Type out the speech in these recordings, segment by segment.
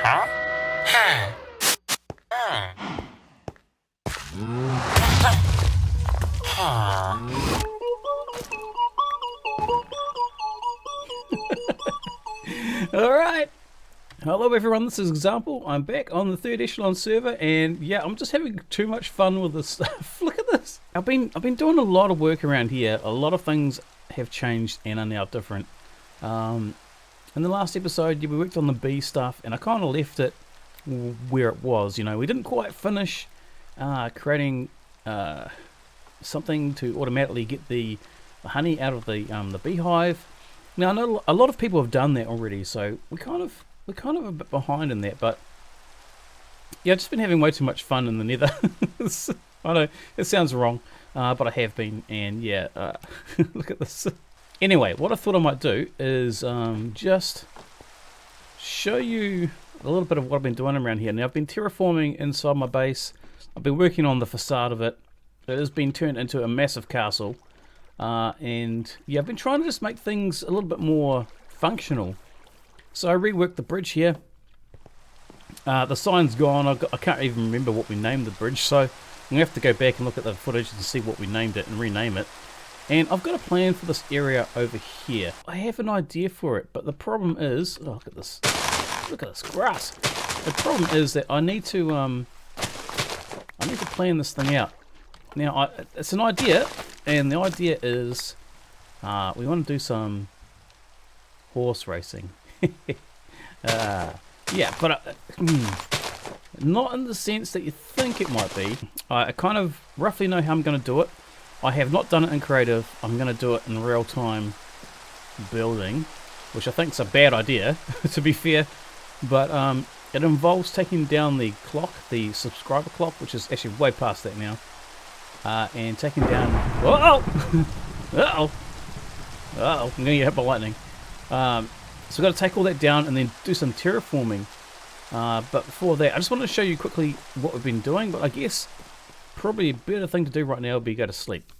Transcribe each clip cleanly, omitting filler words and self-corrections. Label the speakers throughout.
Speaker 1: Alright, hello everyone, this is XSample. I'm back on the 3rd echelon server, and yeah, I'm just having too much fun with this stuff. Look at this. I've been doing a lot of work around here. A lot of things have changed and are now different. In the last episode, we worked on the bee stuff, and I kind of left it where it was. You know, we didn't quite finish creating something to automatically get the honey out of the beehive. Now I know a lot of people have done that already, so we're kind of a bit behind in that. But yeah, I've just been having way too much fun in the Nether. I know it sounds wrong, but I have been, and yeah, look at this. Anyway, what I thought I might do is just show you a little bit of what I've been doing around here. Now I've been terraforming inside my base. I've been working on the facade of it. It has been turned into a massive castle. And yeah, I've been trying to just make things a little bit more functional. So I reworked the bridge here. The sign's gone. I can't even remember what we named the bridge, so I'm going to have to go back and look at the footage and see what we named it and rename it. And I've got a plan for this area over here. I have an idea for it, but the problem is, oh, look at this. Look at this grass. The problem is that I need to plan this thing out. Now, it's an idea, and the idea is we want to do some horse racing. Yeah, but not in the sense that you think it might be. I kind of roughly know how I'm going to do it. I have not done it in creative. I'm going to do it in real-time building, which I think is a bad idea, to be fair. But it involves taking down the clock, the subscriber clock, which is actually way past that now. And taking down... Whoa! Uh-oh! Uh-oh, I'm going to get hit by lightning. So we've got to take all that down and then do some terraforming. But before that, I just wanted to show you quickly what we've been doing. But I guess probably a better thing to do right now would be go to sleep.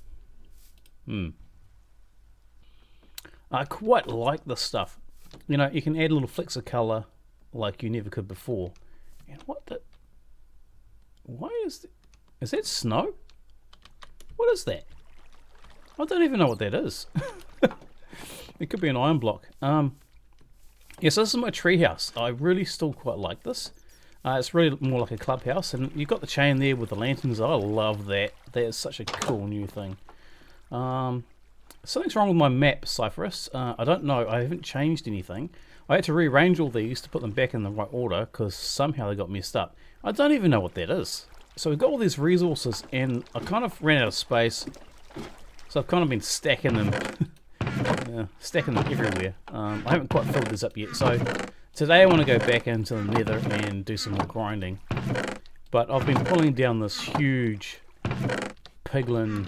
Speaker 1: I quite like this stuff. You know, you can add little flecks of colour like you never could before. And what the... Why is... Is that snow? What is that? I don't even know what that is. It could be an iron block. Yeah, so this is my treehouse. I really still quite like this. It's really more like a clubhouse, and you've got the chain there with the lanterns. I love that. That is such a cool new thing. Something's wrong with my map, Cypherus. I don't know. I haven't changed anything. I had to rearrange all these to put them back in the right order because somehow they got messed up. I don't even know what that is. So we've got all these resources, and I kind of ran out of space, so I've kind of been stacking them, stacking them everywhere. I haven't quite filled this up yet, so today I want to go back into the Nether and do some more grinding. But I've been pulling down this huge piglin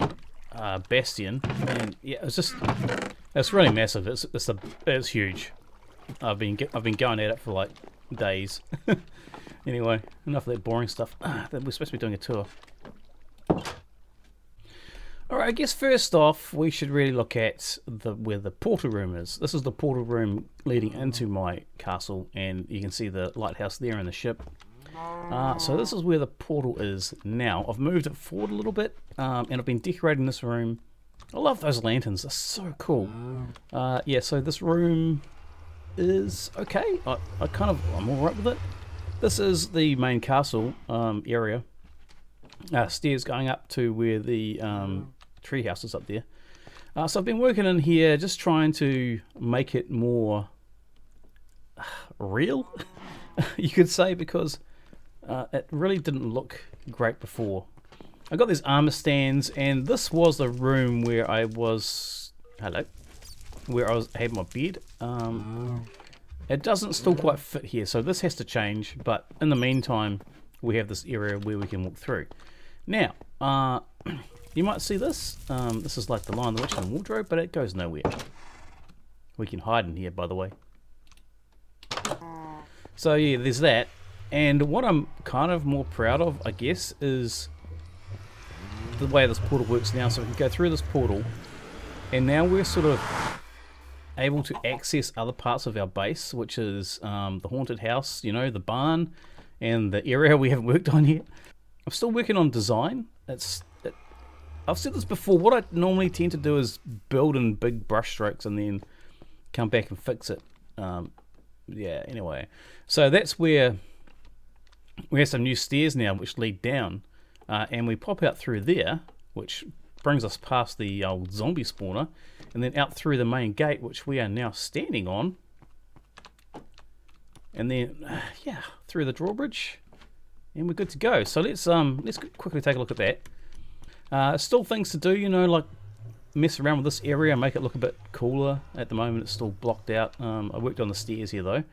Speaker 1: bastion, and yeah, it's really massive. It's huge. I've been going at it for like days. Anyway, enough of that boring stuff. We're supposed to be doing a tour. Alright, I guess first off, we should really look at where the portal room is. This is the portal room leading into my castle, and you can see the lighthouse there and the ship. So this is where the portal is now. I've moved it forward a little bit, and I've been decorating this room. I love those lanterns, they're so cool. Yeah, so this room is okay. I'm alright with it. This is the main castle area. Stairs going up to where the treehouse is up there. So I've been working in here, just trying to make it more real, you could say, because it really didn't look great before. I got these armor stands, and this was the room where I was... Hello. Where I had my bed. It doesn't still quite fit here, so this has to change, but in the meantime we have this area where we can walk through. Now, you might see this. This is like the Lion, the Witch and wardrobe, but it goes nowhere. We can hide in here, by the way. So yeah, there's that. And what I'm kind of more proud of, I guess, is the way this portal works now. So we can go through this portal, and now we're sort of able to access other parts of our base, which is the haunted house, you know, the barn, and the area we haven't worked on yet. I'm still working on design. I've said this before, what I normally tend to do is build in big brush strokes and then come back and fix it. Yeah, anyway. So that's where we have some new stairs now which lead down. And we pop out through there, which brings us past the old zombie spawner, and then out through the main gate, which we are now standing on. And then, yeah, through the drawbridge. And we're good to go. So let's quickly take a look at that. Still things to do, you know, like mess around with this area, make it look a bit cooler. At the moment it's still blocked out. I worked on the stairs here though.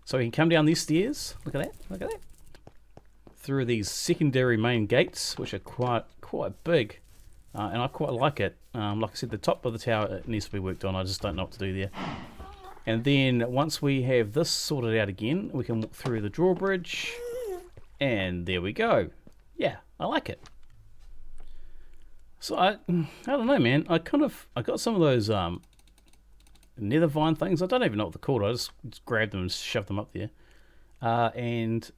Speaker 1: So we can come down these stairs. Look at that, look at that. Through these secondary main gates, which are quite big. And I quite like it. Like I said, the top of the tower, it needs to be worked on. I just don't know what to do there. And then once we have this sorted out again, we can walk through the drawbridge. And there we go. Yeah, I like it. So I don't know, man. I got some of those nether vine things. I don't even know what they're called. I just grabbed them and shoved them up there. And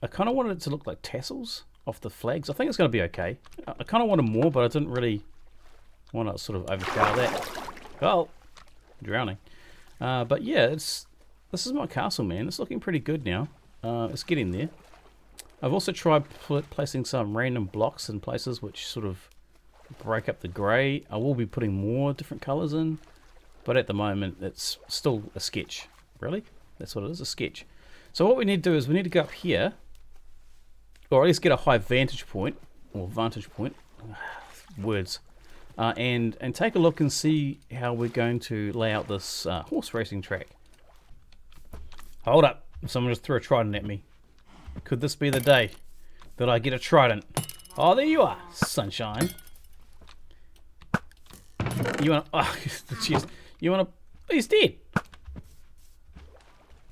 Speaker 1: I kind of wanted it to look like tassels off the flags. I think it's going to be okay. I kind of wanted more, but I didn't really want to sort of overpower that. Oh, drowning. But yeah, this is my castle, man. It's looking pretty good now. It's getting there. I've also tried placing some random blocks in places which sort of break up the grey. I will be putting more different colours in, but at the moment it's still a sketch. Really? That's what it is, a sketch. So what we need to do is we need to go up here, or at least get a high vantage point, words, and take a look and see how we're going to lay out this horse racing track. Hold up, someone just threw a trident at me. Could this be the day that I get a trident? Oh, there you are, sunshine. You want to... Oh, jeez. You want to... Oh, he's dead.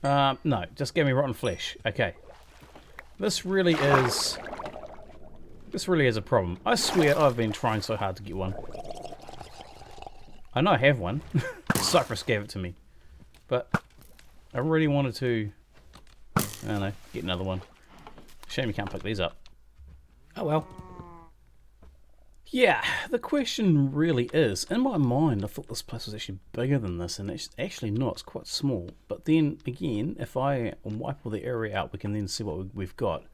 Speaker 1: No, just give me rotten flesh. Okay. This really is a problem. I swear I've been trying so hard to get one. I know I have one. Cypress gave it to me. But I really wanted to... I don't know, get another one. Shame you can't pick these up. Oh well. Yeah, the question really is, in my mind I thought this place was actually bigger than this, and it's actually not, it's quite small. But then again, if I wipe all the area out, we can then see what we've got.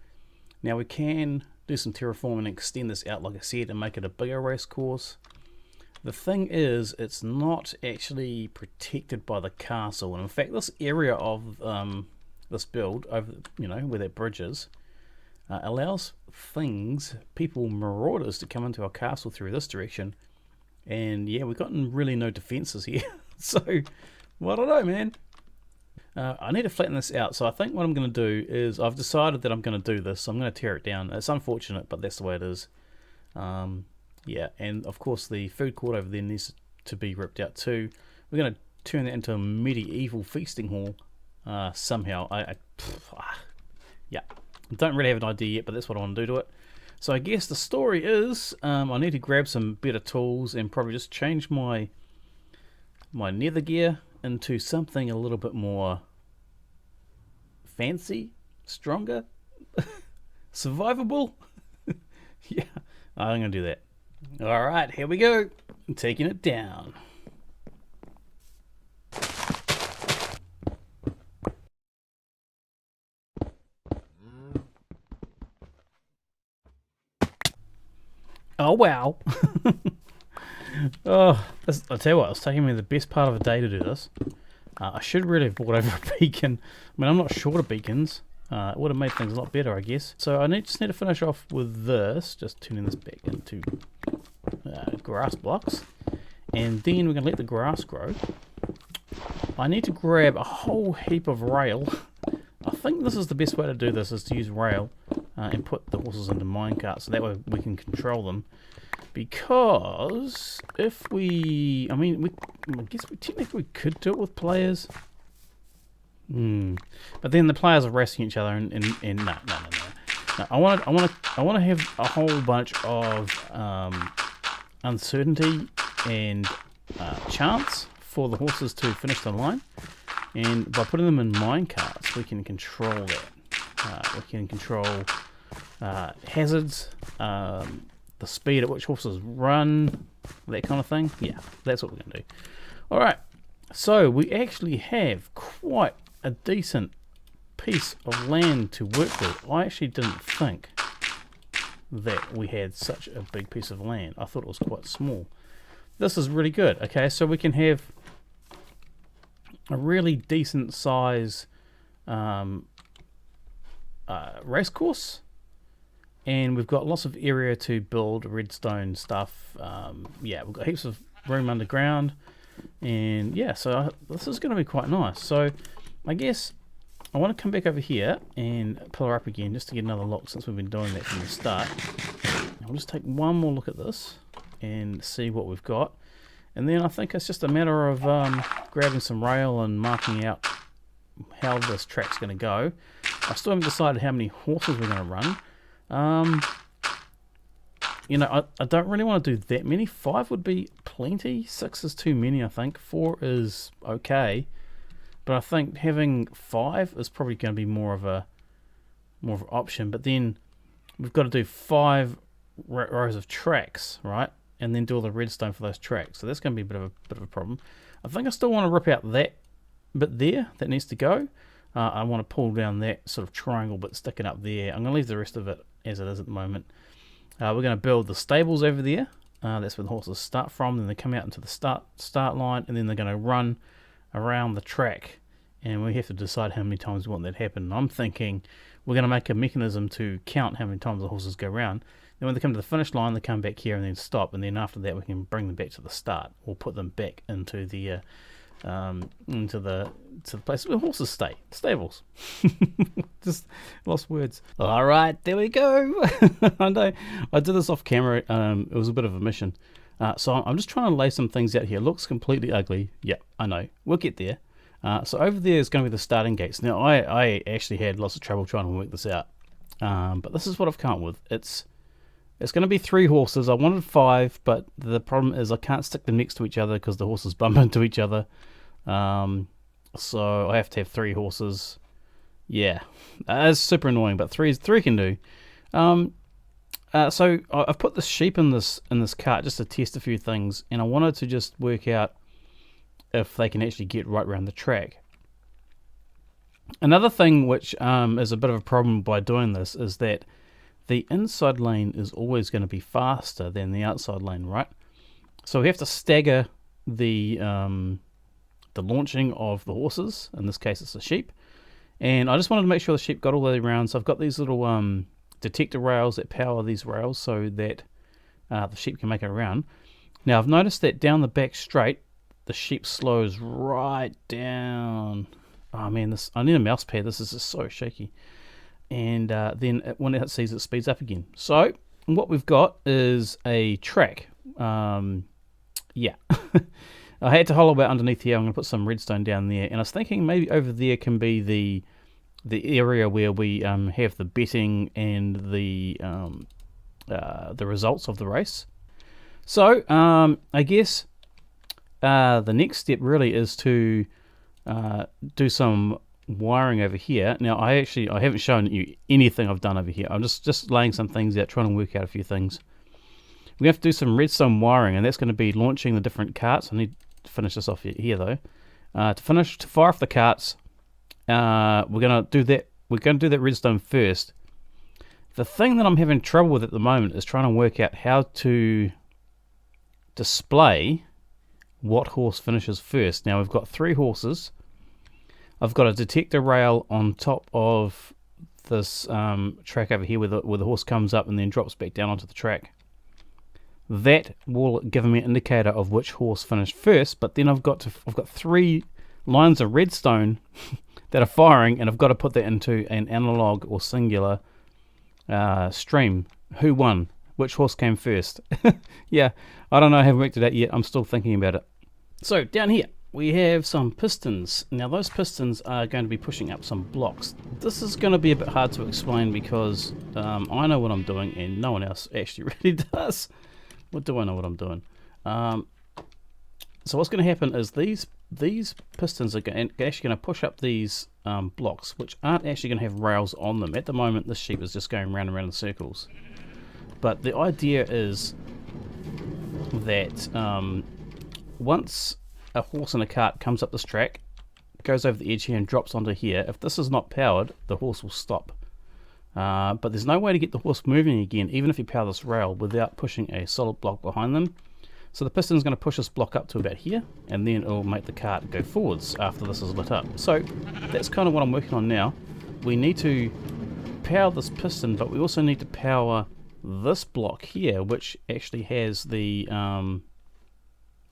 Speaker 1: Now we can do some terraforming and extend this out, like I said, and make it a bigger race course. The thing is, it's not actually protected by the castle, and in fact this area of this build, over, you know, where that bridge is, allows people, marauders, to come into our castle through this direction. And yeah, we've got really no defenses here. So, well, I don't know, man. I need to flatten this out. So I think what I'm going to do is, I've decided that I'm going to do this. So I'm going to tear it down. It's unfortunate, but that's the way it is. Yeah, and of course the food court over there needs to be ripped out too. We're going to turn that into a medieval feasting hall somehow. Yeah. Don't really have an idea yet, but that's what I want to do to it. So I guess the story is, I need to grab some better tools and probably just change my nether gear into something a little bit more fancy, stronger, survivable. Yeah, I'm going to do that. Alright, here we go. I'm taking it down. Oh wow. Oh, I'll tell you what, it's taking me the best part of the day to do this. I should really have brought over a beacon. I mean, I'm not short of beacons. It would have made things a lot better, I guess. So I just need to finish off with this, just turning this back into grass blocks. And then we're going to let the grass grow. I need to grab a whole heap of rail. I think this is the best way to do this, is to use rail and put the horses into minecarts, so that way we can control them. Because if I guess technically we could do it with players. But then the players are racing each other, and no. I want to have a whole bunch of uncertainty and chance for the horses to finish the line, and by putting them in mine carts we can control that. We can control hazards, the speed at which horses run, that kind of thing. Yeah, that's what we're going to do. Alright, so we actually have quite a decent piece of land to work with. I actually didn't think that we had such a big piece of land. I thought it was quite small. This is really good. Okay, so we can have a really decent size racecourse, and we've got lots of area to build redstone stuff. Yeah, we've got heaps of room underground, and yeah, so this is going to be quite nice. So I guess I want to come back over here and pull her up again just to get another look, since we've been doing that from the start. I'll just take one more look at this and see what we've got, and then I think it's just a matter of grabbing some rail and marking out how this track's going to go. I still haven't decided how many horses we're going to run. You know, I don't really want to do that many. 5 would be plenty. 6 is too many, I think. 4 is okay, but I think having 5 is probably going to be more of an option. But then we've got to do 5 rows of tracks, right? And then do all the redstone for those tracks. So that's going to be a bit of a problem. I think I still want to rip out that bit there that needs to go. I want to pull down that sort of triangle bit sticking up there. I'm going to leave the rest of it as it is at the moment. We're going to build the stables over there. That's where the horses start from. Then they come out into the start line, and then they're going to run around the track. And we have to decide how many times we want that to happen. I'm thinking we're going to make a mechanism to count how many times the horses go around. Then when they come to the finish line, they come back here and then stop. And then after that, we can bring them back to the start, or put them back into the place where horses stay, stables. Just lost words. All right, there we go. I know I did this off camera. It was a bit of a mission. So I'm just trying to lay some things out here. It looks completely ugly. Yeah, I know. We'll get there. So over there is going to be the starting gates. Now I actually had lots of trouble trying to work this out, but this is what I've come up with. It's going to be 3 horses. I wanted 5, but the problem is I can't stick them next to each other because the horses bump into each other. So I have to have 3 horses. Yeah, it's super annoying, but 3 can do. So I've put the sheep in this cart just to test a few things, and I wanted to just work out if they can actually get right around the track. Another thing which is a bit of a problem by doing this is that the inside lane is always going to be faster than the outside lane, right? So we have to stagger the launching of the horses. In this case, it's the sheep. And I just wanted to make sure the sheep got all the way around. So I've got these little detector rails that power these rails so that the sheep can make it around. Now I've noticed that down the back straight, the sheep slows right down. Oh man, I need a mouse pad. This is just so shaky. And then when it sees it speeds up again. So what we've got is a track. Yeah. I had to hollow out underneath here. I'm going to put some redstone down there. And I was thinking maybe over there can be the area where we have the betting and the results of the race. So I guess the next step really is to do some wiring over here. Now I haven't shown you anything I've done over here. I'm just laying some things out, trying to work out a few things. We have to do some redstone wiring, and that's going to be launching the different carts. I need to finish this off here though. To fire off the carts, we're going to do that. We're going to do that redstone first. The thing that I'm having trouble with at the moment is trying to work out how to display what horse finishes first. Now we've got 3 horses. I've got a detector rail on top of this track over here where the horse comes up and then drops back down onto the track. That will give me an indicator of which horse finished first, but then I've got 3 lines of redstone that are firing, and I've got to put that into an analog or singular stream. Who won? Which horse came first? Yeah, I don't know. I haven't worked it out yet. I'm still thinking about it. So down here we have some pistons. Now those pistons are going to be pushing up some blocks. This is going to be a bit hard to explain because I know what I'm doing and no one else actually really does. What do I know what I'm doing? So what's going to happen is these pistons are actually going to push up these blocks, which aren't actually going to have rails on them. At the moment, this sheep is just going round and round in circles. But the idea is that once a horse and a cart comes up this track, goes over the edge here and drops onto here, if this is not powered, the horse will stop. But there's no way to get the horse moving again, even if you power this rail, without pushing a solid block behind them. So the piston is going to push this block up to about here, and then it will make the cart go forwards after this is lit up. So that's kind of what I'm working on now. We need to power this piston, but we also need to power this block here, which actually has the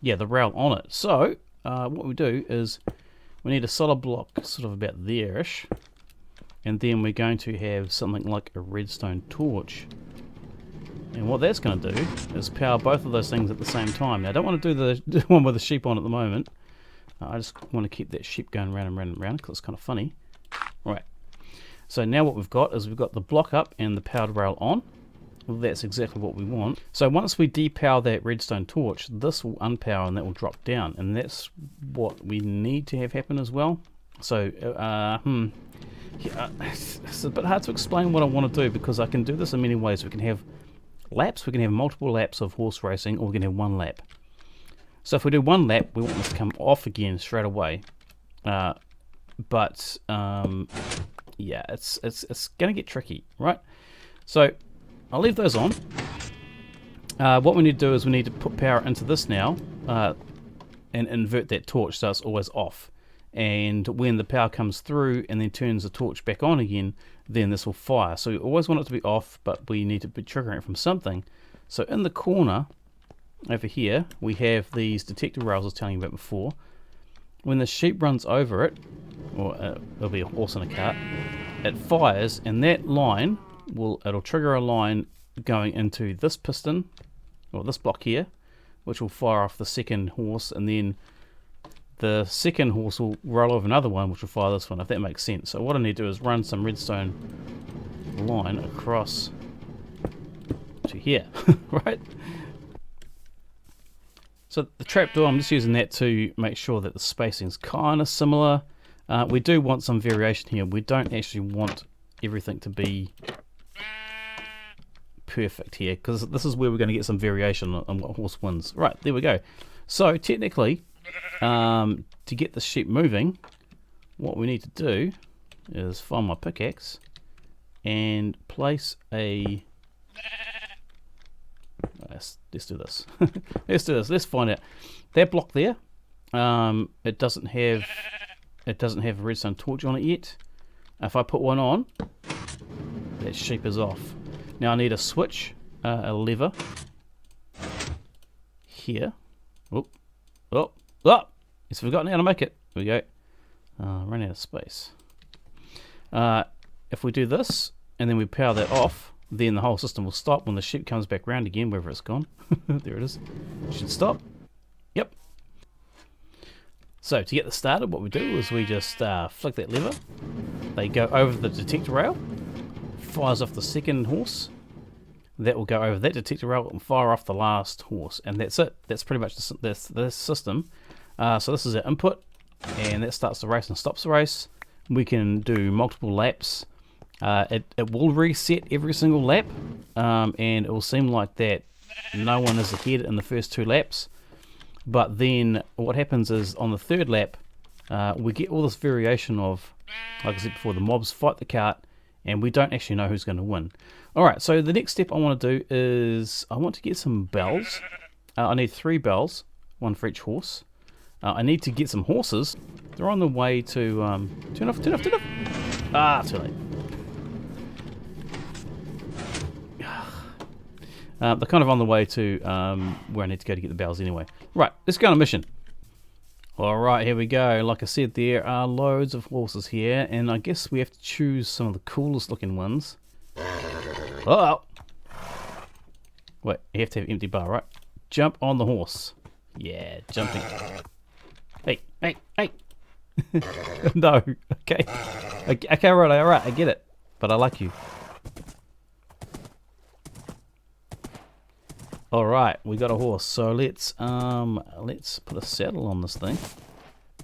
Speaker 1: the rail on it. So what we do is we need a solid block sort of about there-ish, and then we're going to have something like a redstone torch. And what that's going to do is power both of those things at the same time. Now, I don't want to do the one with the sheep on at the moment. I just want to keep that sheep going round and round and round because it's kind of funny. Right. So now what we've got is we've got the block up and the powered rail on. Well, that's exactly what we want. So once we depower that redstone torch, this will unpower and that will drop down. And that's what we need to have happen as well. So, it's a bit hard to explain what I want to do because I can do this in many ways. We can have laps, we can have multiple laps of horse racing, or we can have one lap. So if we do one lap, we want this to come off again straight away. Yeah, it's going to get tricky, right? So I'll leave those on. What we need to do is we need to put power into this now and invert that torch so it's always off. And when the power comes through and then turns the torch back on again, then this will fire. So we always want it to be off, but we need to be triggering it from something. So in the corner over here, we have these detector rails I was telling you about before. When the sheep runs over it, or it'll be a horse and a cart, it fires, and that line it'll trigger a line going into this piston, or this block here, which will fire off the second horse, and then the second horse will roll over another one, which will fire this one, if that makes sense. So what I need to do is run some redstone line across to here, right? So the trapdoor, I'm just using that to make sure that the spacing's kind of similar. We do want some variation here. We don't actually want everything to be perfect here, because this is where we're going to get some variation on what horse wins. Right, there we go. So technically, to get the sheep moving, what we need to do is find my pickaxe and place a... Let's do this. Let's do this. Let's find out. That block there, it doesn't have a redstone torch on it yet. If I put one on, that sheep is off. Now I need a switch, a lever here. Oh, it's forgotten how to make it. There we go. Run out of space. If we do this and then we power that off, then the whole system will stop when the sheep comes back round again, wherever it's gone. There it is. It should stop. Yep. So to get this started, what we do is we just flick that lever. They go over the detector rail, fires off the second horse. That will go over that detector rail and fire off the last horse, and that's it. That's pretty much the system. So this is our input, and that starts the race and stops the race. We can do multiple laps. It will reset every single lap, and it will seem like that no one is ahead in the first 2 laps. But then what happens is on the 3rd lap, we get all this variation of, like I said before, the mobs fight the cart, and we don't actually know who's going to win. Alright, so the next step I want to do is I want to get some bells. I need 3 bells, 1 for each horse. I need to get some horses. They're on the way to... turn off. Ah, too late. They're kind of on the way to where I need to go to get the bells anyway. Right, let's go on a mission. Alright, here we go. Like I said, there are loads of horses here, and I guess we have to choose some of the coolest looking ones. Oh! Wait, you have to have empty bar, right? Jump on the horse. Yeah, jumping. Hey! No, okay. Okay, alright, I get it. But I like you. All right, we got a horse. So let's put a saddle on this thing.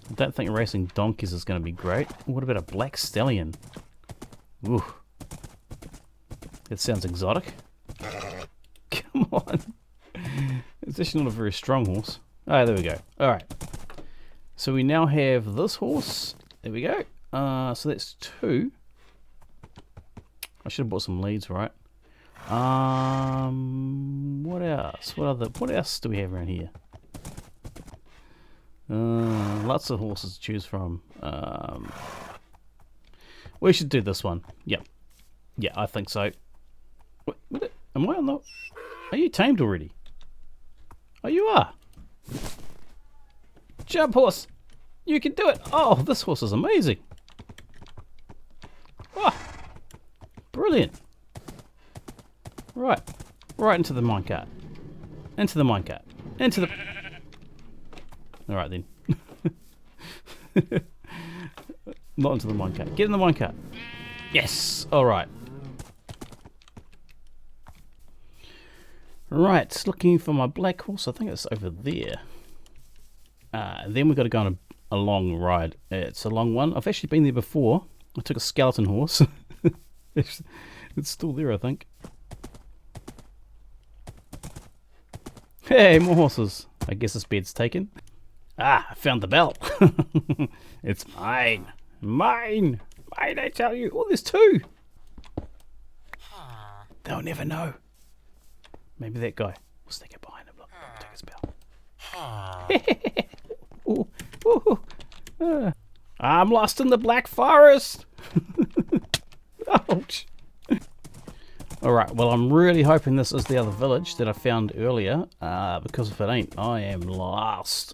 Speaker 1: I don't think racing donkeys is going to be great. What about a black stallion? Ooh, that sounds exotic. Come on, it's actually not a very strong horse. Oh, there we go. All right, so we now have this horse. There we go. So that's 2. I should have bought some leads, right? What else? What else do we have around here? Lots of horses to choose from. We should do this one. Yep. Yeah, I think so. What, am I on the... Are you tamed already? Oh, you are. Jump, horse. You can do it. Oh, this horse is amazing. Oh, brilliant. Right. Right into the minecart. Into the minecart. Into the... Alright then. Not into the minecart. Get in the minecart. Yes! Alright. Right, looking for my black horse. I think it's over there. Then we've got to go on a long ride. It's a long one. I've actually been there before. I took a skeleton horse. It's still there, I think. Hey, more horses. I guess this bed's taken. Ah, I found the bell. It's mine. Mine. Mine, I tell you. Oh, there's 2. They'll never know. Maybe that guy. We'll sneak it behind him. Look, take his bell. Ooh, ooh. I'm lost in the Black Forest. Ouch. Alright, well, I'm really hoping this is the other village that I found earlier, because if it ain't, I am lost.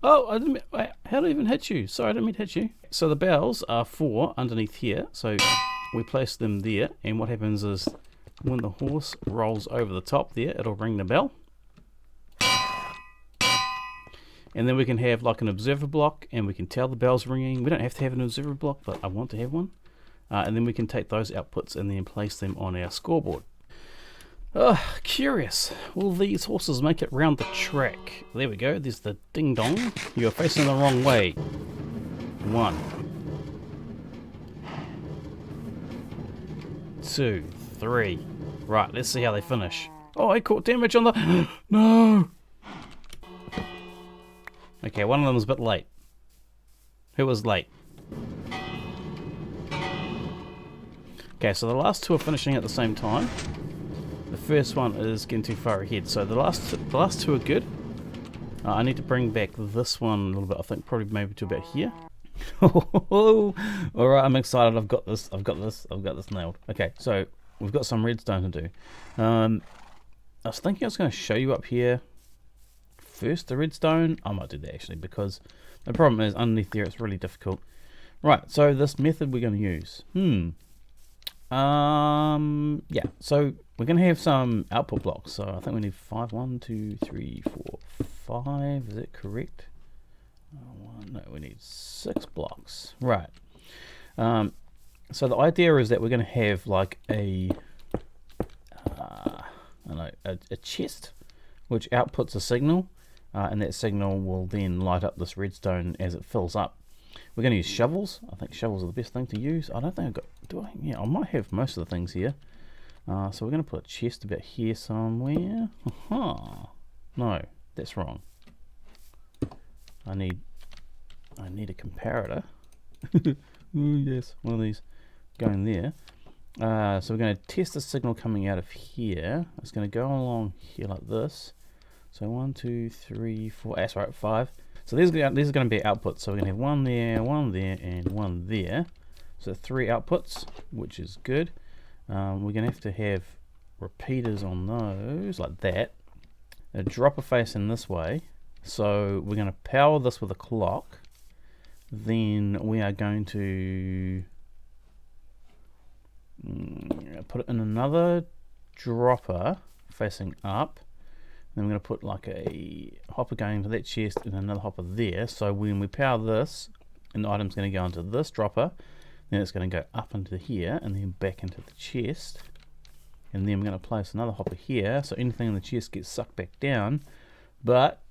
Speaker 1: I didn't. Wait, how did I even hit you? Sorry, I didn't mean to hit you. So the bells are 4 underneath here, so we place them there, and what happens is when the horse rolls over the top there, it'll ring the bell. And then we can have like an observer block, and we can tell the bell's ringing. We don't have to have an observer block, but I want to have one. And then we can take those outputs and then place them on our scoreboard. Curious. Will these horses make it round the track? There we go. There's the ding dong. You're facing the wrong way. 1, 2, 3. Right, let's see how they finish. Oh, I caught damage on the... No! Okay, one of them was a bit late. Who was late? Okay, so the last 2 are finishing at the same time. The first one is getting too far ahead. So the last 2 are good. I need to bring back this one a little bit. I think probably maybe to about here. Alright, I'm excited. I've got this nailed. Okay, so we've got some redstone to do. I was thinking I was going to show you up here first the redstone. I might do that actually, because the problem is underneath there it's really difficult. Right, so this method we're going to use. Yeah, so we're going to have some output blocks. So I think we need 5. 1, 2, 3, 4, 5. Is that correct? No, we need 6 blocks. Right. So the idea is that we're going to have like a chest which outputs a signal, and that signal will then light up this redstone as it fills up. We're going to use shovels. I think shovels are the best thing to use. I don't think I've got... Do I? Yeah, I might have most of the things here. So we're going to put a chest about here somewhere. No, that's wrong. I need a comparator. Ooh, yes, one of these going there. So we're going to test the signal coming out of here. It's going to go along here like this. So 1, 2, 3, 4. That's right, 5. So these are going to be outputs. So we're going to have 1 there, 1 there, and 1 there. So 3 outputs, which is good. We're going to have repeaters on those, like that. A dropper facing this way. So we're going to power this with a clock. Then we are going to put it in another dropper facing up. Then we're going to put like a hopper going to that chest and another hopper there. So when we power this, an item's going to go into this dropper, then it's going to go up into here and then back into the chest, and then we're going to place another hopper here so anything in the chest gets sucked back down. But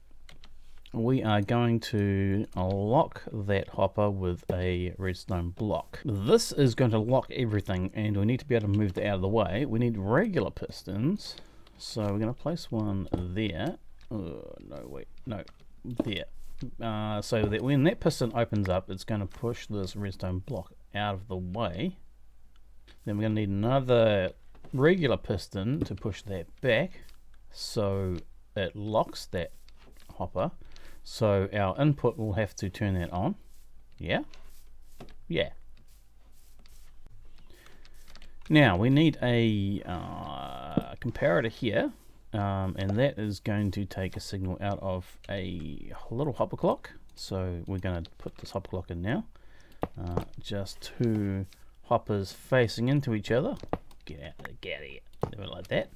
Speaker 1: we are going to lock that hopper with a redstone block. This is going to lock everything, and we need to be able to move that out of the way. We need regular pistons, so we're going to place one there. Oh, no, wait, no, there. So that when that piston opens up, it's going to push this redstone block out of the way. Then we're going to need another regular piston to push that back, so it locks that hopper. So our input will have to turn that on. Yeah? Yeah. Now we need a comparator here, and that is going to take a signal out of a little hopper clock. So we're going to put this hopper clock in now. Just two hoppers facing into each other. Get out of here. Do it like that.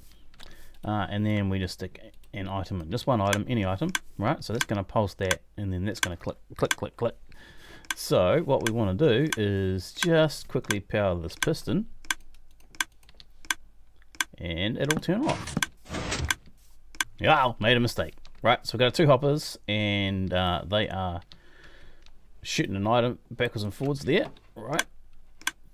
Speaker 1: And then we just stick an item in, just one item, any item, right? So that's going to pulse that, and then that's going to click, click, click, click. So what we want to do is just quickly power this piston, and it'll turn off. Yeah, made a mistake. Right, so we've got two hoppers, and they are shooting an item backwards and forwards there, right?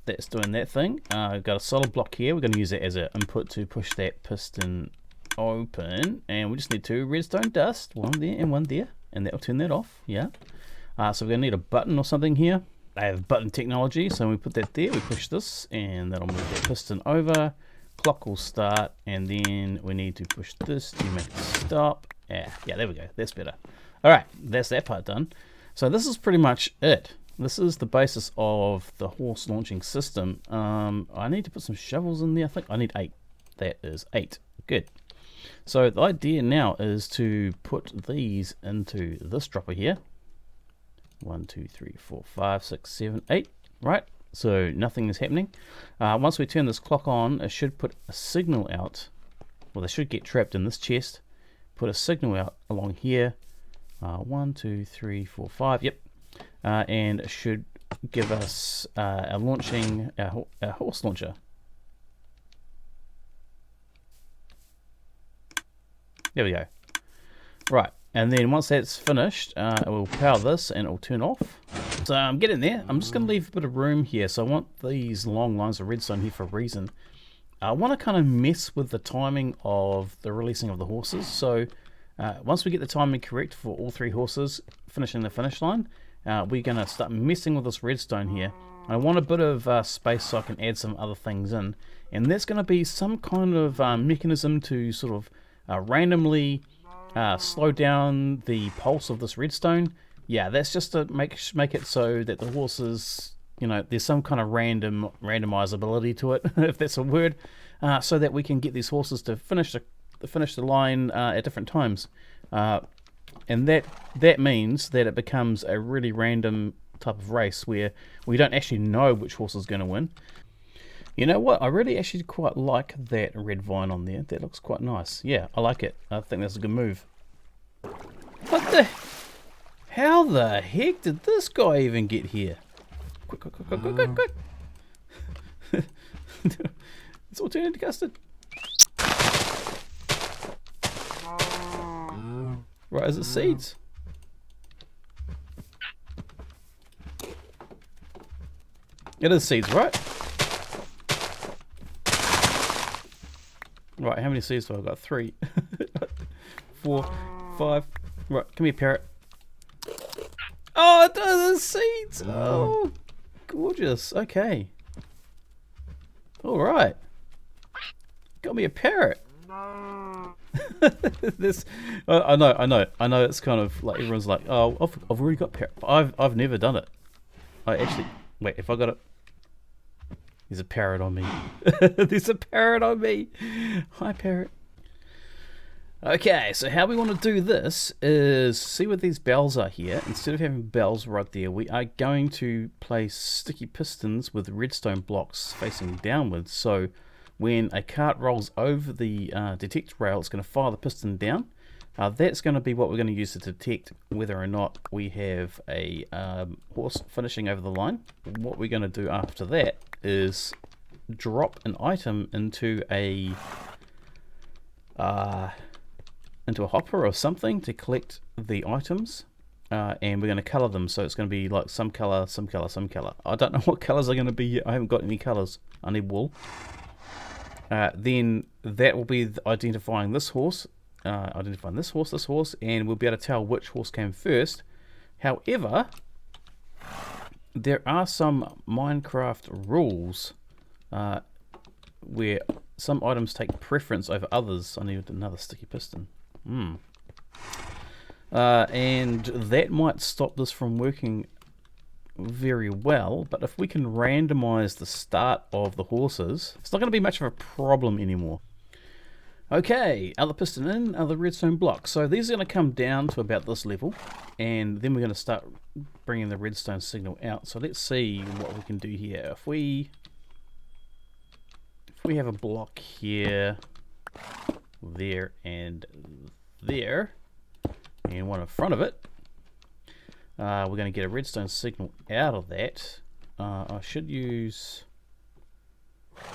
Speaker 1: That's doing that thing. We've got a solid block here. We're going to use it as an input to push that piston open, and we just need two redstone dust, one there and one there, and that'll turn that off. Yeah. So we're going to need a button or something here. I have button technology, so we put that there, we push this, and that'll move that piston over. Clock will start, and then we need to push this to make it stop. Yeah, there we go. That's better. All right, that's that part done. So this is pretty much it. This is the basis of the horse launching system. I need to put some shovels in there. I think I need 8. That is 8. Good. So the idea now is to put these into this dropper here. 1, 2, 3, 4, 5, 6, 7, 8. Right. So nothing is happening. Once we turn this clock on, it should put a signal out. Well, they should get trapped in this chest. Put a signal out along here. 1, 2, 3, 4, 5. Yep. And it should give us a horse launcher. There we go. Right, and then once that's finished, it will power this and it will turn off. So I'm getting there. I'm just going to leave a bit of room here. So I want these long lines of redstone here for a reason. I want to kind of mess with the timing of the releasing of the horses. So once we get the timing correct for all 3 horses finishing the finish line, we're going to start messing with this redstone here. I want a bit of space so I can add some other things in. And that's going to be some kind of mechanism to sort of randomly slow down the pulse of this redstone. Yeah, that's just to make it so that the horses, you know, there's some kind of randomizability to it, if that's a word, so that we can get these horses to finish the line at different times. And that means that it becomes a really random type of race where we don't actually know which horse is going to win. You know what? I really actually quite like that red vine on there. That looks quite nice. Yeah, I like it. I think that's a good move. What the? How the heck did this guy even get here? Quick, quick, quick, quick, quick, quick, quick. It's all turned into custard. Right, is it seeds? It is seeds, right? Right, how many seeds do I got? 3, 4, 5. Right, come here, parrot. Oh, it does seeds. Oh, gorgeous. Okay. All right. Got me a parrot. This, I know. It's kind of like everyone's like, oh, I've already got parrot. But I've never done it. I actually wait. If I got it, there's a parrot on me. There's a parrot on me. Hi, parrot. Okay, so how we want to do this is see what these bells are here. Instead of having bells right there, we are going to place sticky pistons with redstone blocks facing downwards. So when a cart rolls over the detect rail, it's going to fire the piston down. That's going to be what we're going to use to detect whether or not we have a horse finishing over the line. What we're going to do after that is drop an item into a hopper or something to collect the items, and we're going to color them. So it's going to be like some color, some color, some color. I don't know what colors are going to be yet. I haven't got any colors. I need wool. Then that will be identifying this horse. Identifying this horse, and we'll be able to tell which horse came first. However, there are some Minecraft rules where some items take preference over others. I need another sticky piston. And that might stop this from working very well, but if we can randomize the start of the horses, it's not going to be much of a problem anymore. Okay, other piston in, other redstone block. So these are going to come down to about this level, and then we're going to start bringing the redstone signal out. So let's see what we can do here. If we have a block here, there, and there, and one in front of it, we're going to get a redstone signal out of that. I should use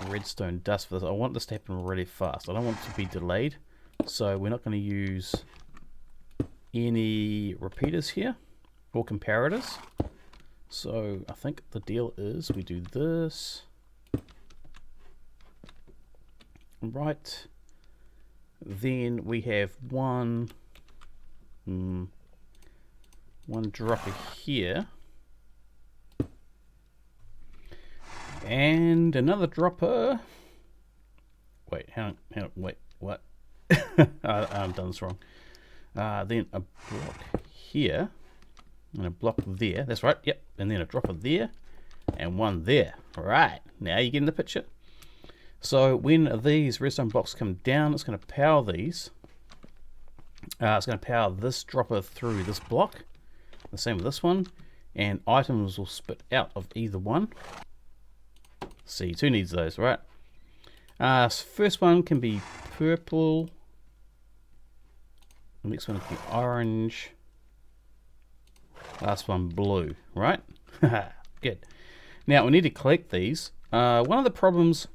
Speaker 1: redstone dust for this. I want this to happen really fast. I don't want it to be delayed, so we're not going to use any repeaters here or comparators. So I think the deal is we do this right, then we have one dropper here and another dropper. Wait, hang on, wait, what? I've done this wrong. Then a block here and a block there. That's right, yep. And then a dropper there and one there. Right, now you're getting the picture. So when these redstone blocks come down, it's going to power these. It's going to power this dropper through this block. The same with this one. And items will spit out of either one. See, two needs those, right? First one can be purple. The next one can be orange. Last one blue, right? Good. Now we need to collect these. One of the problems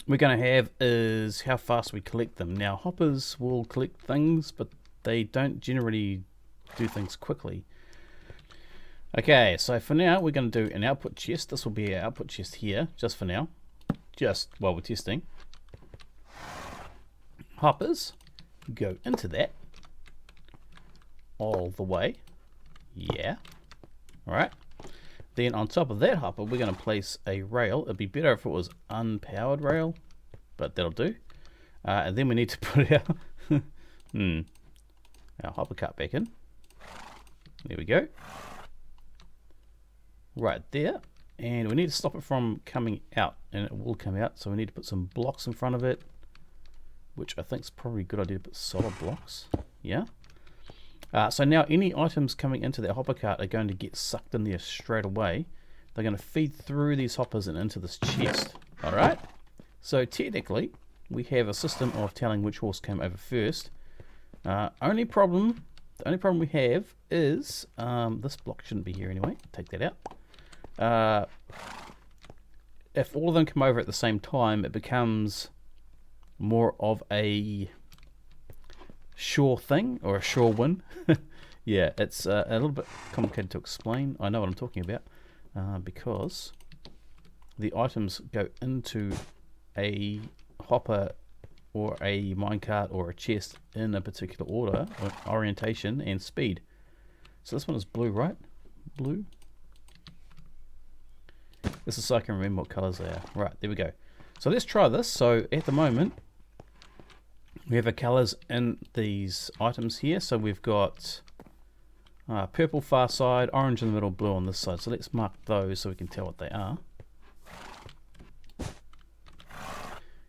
Speaker 1: we're going to have is how fast we collect them. Now hoppers will collect things, but they don't generally do things quickly. Okay, so for now we're going to do an output chest. This will be our output chest here, just for now, just while we're testing. Hoppers go into that all the way. Yeah. Alright. Then on top of that hopper we're going to place a rail. It'd be better if it was unpowered rail, but that'll do. And then we need to put our our hopper cart back in. There we go. Right there. And we need to stop it from coming out, and it will come out, so we need to put some blocks in front of it, which I think is probably a good idea to put solid blocks. Yeah. So now any items coming into that hopper cart are going to get sucked in there straight away. They're going to feed through these hoppers and into this chest. Alright? So technically, we have a system of telling which horse came over first. The only problem we have is this block shouldn't be here anyway. Take that out. If all of them come over at the same time, it becomes more of a sure thing, or a sure win. Yeah, it's a little bit complicated to explain. I know what I'm talking about, because the items go into a hopper or a minecart or a chest in a particular order, or orientation and speed. So this one is blue, right? Blue. This is so I can remember what colors they are. Right, there we go. So let's try this. So at the moment, we have our colors in these items here. So we've got purple far side, orange in the middle, blue on this side. So let's mark those so we can tell what they are.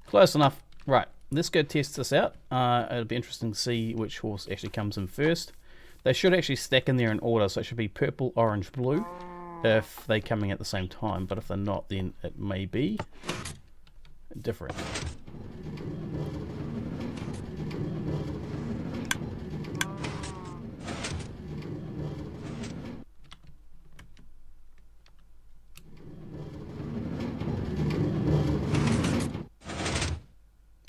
Speaker 1: Close enough. Right, let's go test this out. It'll be interesting to see which horse actually comes in first. They should actually stack in there in order, so it should be purple, orange, blue if they're coming at the same time, but if they're not, then it may be different.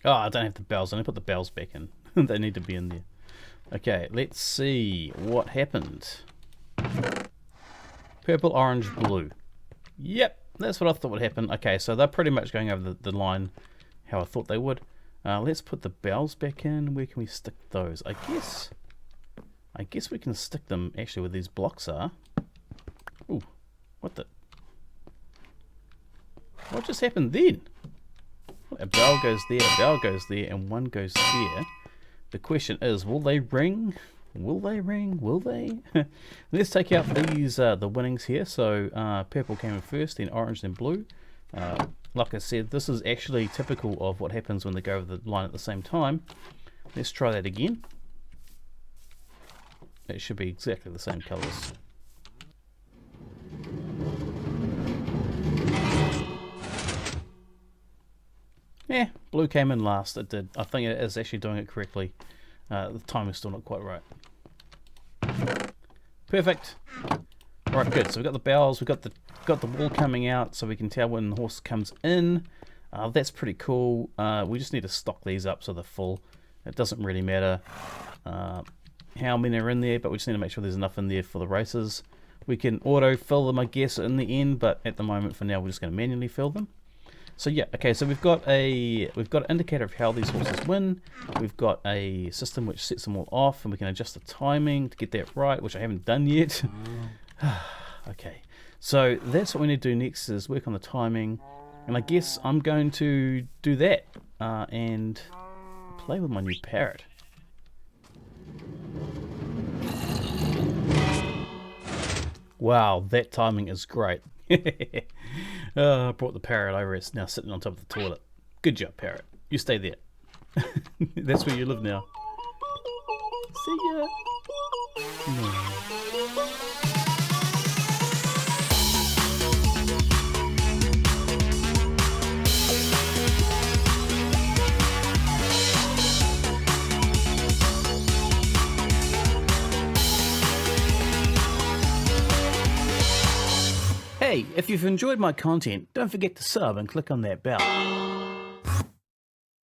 Speaker 1: Oh, I don't have the bells. I need to put the bells back in. They need to be in there. Okay, let's see what happened. Purple, orange, blue. Yep, that's what I thought would happen. Okay, so they're pretty much going over the line how I thought they would. Let's put the bells back in. Where can we stick those? I guess we can stick them actually where these blocks are. Ooh, what just happened then? A bell goes there, a bell goes there, and one goes there. The question is, will they ring? Will they ring? Will they? Let's take out these, the winnings here. So purple came in first, then orange, then blue. Like I said, this is actually typical of what happens when they go over the line at the same time. Let's try that again. It should be exactly the same colours. Yeah, blue came in last. It did. I think it is actually doing it correctly. The time is still not quite right. Perfect. Alright, good. So we've got the bells, we've got the wall coming out, so we can tell when the horse comes in. That's pretty cool. We just need to stock these up so they're full. It doesn't really matter how many are in there, but we just need to make sure there's enough in there for the races. We can auto fill them, I guess, in the end, but at the moment, for now, we're just going to manually fill them. So yeah, okay, so we've got an indicator of how these horses win. We've got a system which sets them all off, and we can adjust the timing to get that right, which I haven't done yet. Okay, so that's what we need to do next, is work on the timing, and I guess I'm going to do that and play with my new parrot. Wow, that timing is great. I brought the parrot over. It's now sitting on top of the toilet. Good job, parrot. You stay there. That's where you live now. See ya. No. Hey, if you've enjoyed my content, don't forget to sub and click on that bell.